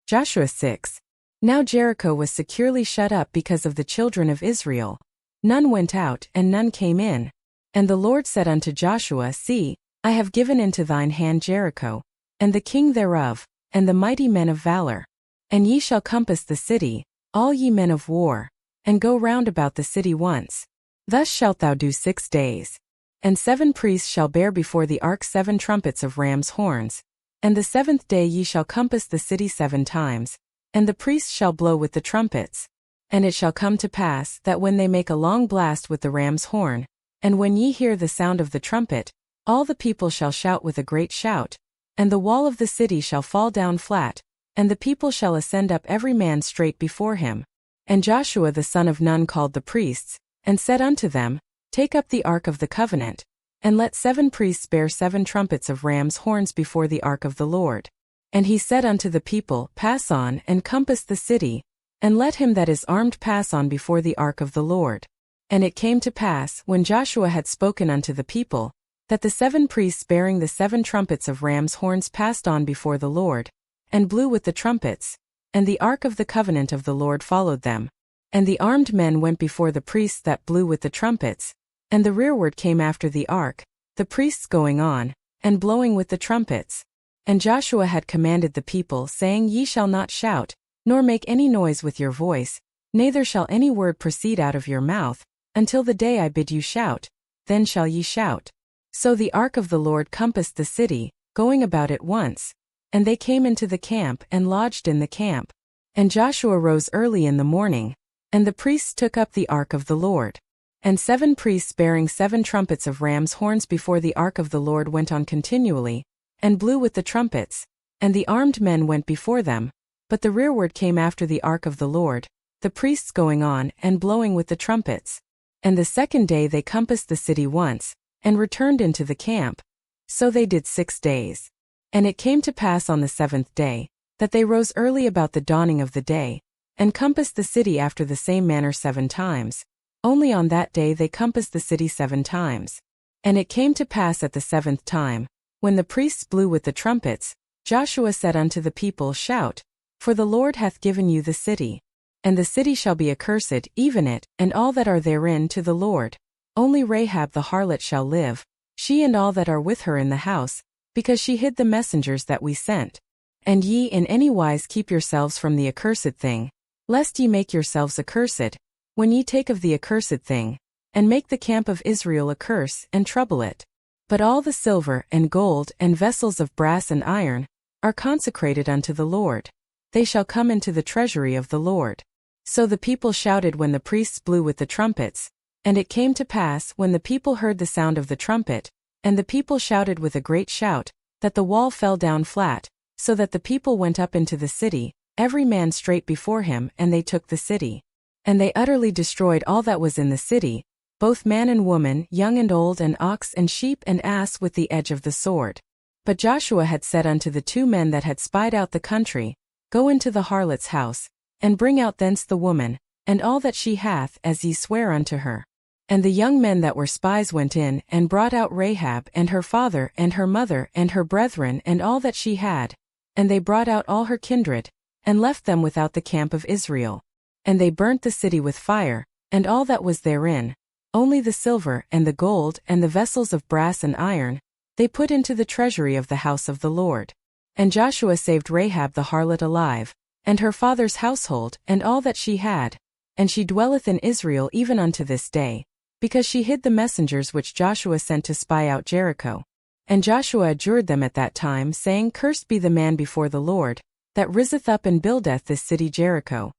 Joshua 6. Now Jericho was securely shut up because of the children of Israel. None went out and none came in. And the Lord said unto Joshua, See, I have given into thine hand Jericho, and the king thereof, and the mighty men of valor. And ye shall compass the city, all ye men of war, and go round about the city once. Thus shalt thou do 6 days. And 7 priests shall bear before the ark 7 trumpets of ram's horns. And the 7th day ye shall compass the city 7 times, and the priests shall blow with the trumpets. And it shall come to pass that when they make a long blast with the ram's horn, and when ye hear the sound of the trumpet, all the people shall shout with a great shout, and the wall of the city shall fall down flat, and the people shall ascend up every man straight before him. And Joshua the son of Nun called the priests, and said unto them, Take up the ark of the covenant, and let 7 priests bear 7 trumpets of ram's horns before the ark of the Lord. And he said unto the people, Pass on and compass the city, and let him that is armed pass on before the ark of the Lord. And it came to pass, when Joshua had spoken unto the people, that the 7 priests bearing the 7 trumpets of ram's horns passed on before the Lord, and blew with the trumpets, and the ark of the covenant of the Lord followed them. And the armed men went before the priests that blew with the trumpets, and the rearward came after the ark, the priests going on, and blowing with the trumpets. And Joshua had commanded the people, saying, Ye shall not shout, nor make any noise with your voice, neither shall any word proceed out of your mouth, until the day I bid you shout, then shall ye shout. So the ark of the Lord compassed the city, going about it once. And they came into the camp and lodged in the camp. And Joshua rose early in the morning, and the priests took up the ark of the Lord. And 7 priests bearing 7 trumpets of ram's horns before the ark of the Lord went on continually, and blew with the trumpets, and the armed men went before them, but the rearward came after the ark of the Lord, the priests going on and blowing with the trumpets. And the 2nd day they compassed the city once, and returned into the camp. So they did 6 days. And it came to pass on the 7th day, that they rose early about the dawning of the day, and compassed the city after the same manner 7 times. Only on that day they compassed the city 7 times. And it came to pass at the 7th time, when the priests blew with the trumpets, Joshua said unto the people, Shout, for the Lord hath given you the city. And the city shall be accursed, even it, and all that are therein to the Lord. Only Rahab the harlot shall live, she and all that are with her in the house, because she hid the messengers that we sent. And ye in any wise keep yourselves from the accursed thing, lest ye make yourselves accursed, when ye take of the accursed thing, and make the camp of Israel a curse, and trouble it. But all the silver and gold and vessels of brass and iron are consecrated unto the Lord. They shall come into the treasury of the Lord. So the people shouted when the priests blew with the trumpets. And it came to pass, when the people heard the sound of the trumpet, and the people shouted with a great shout, that the wall fell down flat, so that the people went up into the city, every man straight before him, and they took the city. And they utterly destroyed all that was in the city, both man and woman, young and old, and ox and sheep and ass with the edge of the sword. But Joshua had said unto the 2 men that had spied out the country, Go into the harlot's house, and bring out thence the woman, and all that she hath, as ye swear unto her. And the young men that were spies went in, and brought out Rahab, and her father, and her mother, and her brethren, and all that she had. And they brought out all her kindred, and left them without the camp of Israel. And they burnt the city with fire, and all that was therein. Only the silver, and the gold, and the vessels of brass and iron, they put into the treasury of the house of the Lord. And Joshua saved Rahab the harlot alive, and her father's household, and all that she had. And she dwelleth in Israel even unto this day, because she hid the messengers which Joshua sent to spy out Jericho. And Joshua adjured them at that time, saying, Cursed be the man before the Lord, that riseth up and buildeth this city Jericho.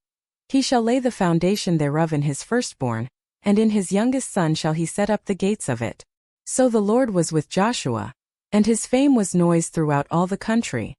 He shall lay the foundation thereof in his firstborn, and in his youngest son shall he set up the gates of it. So the Lord was with Joshua, and his fame was noised throughout all the country.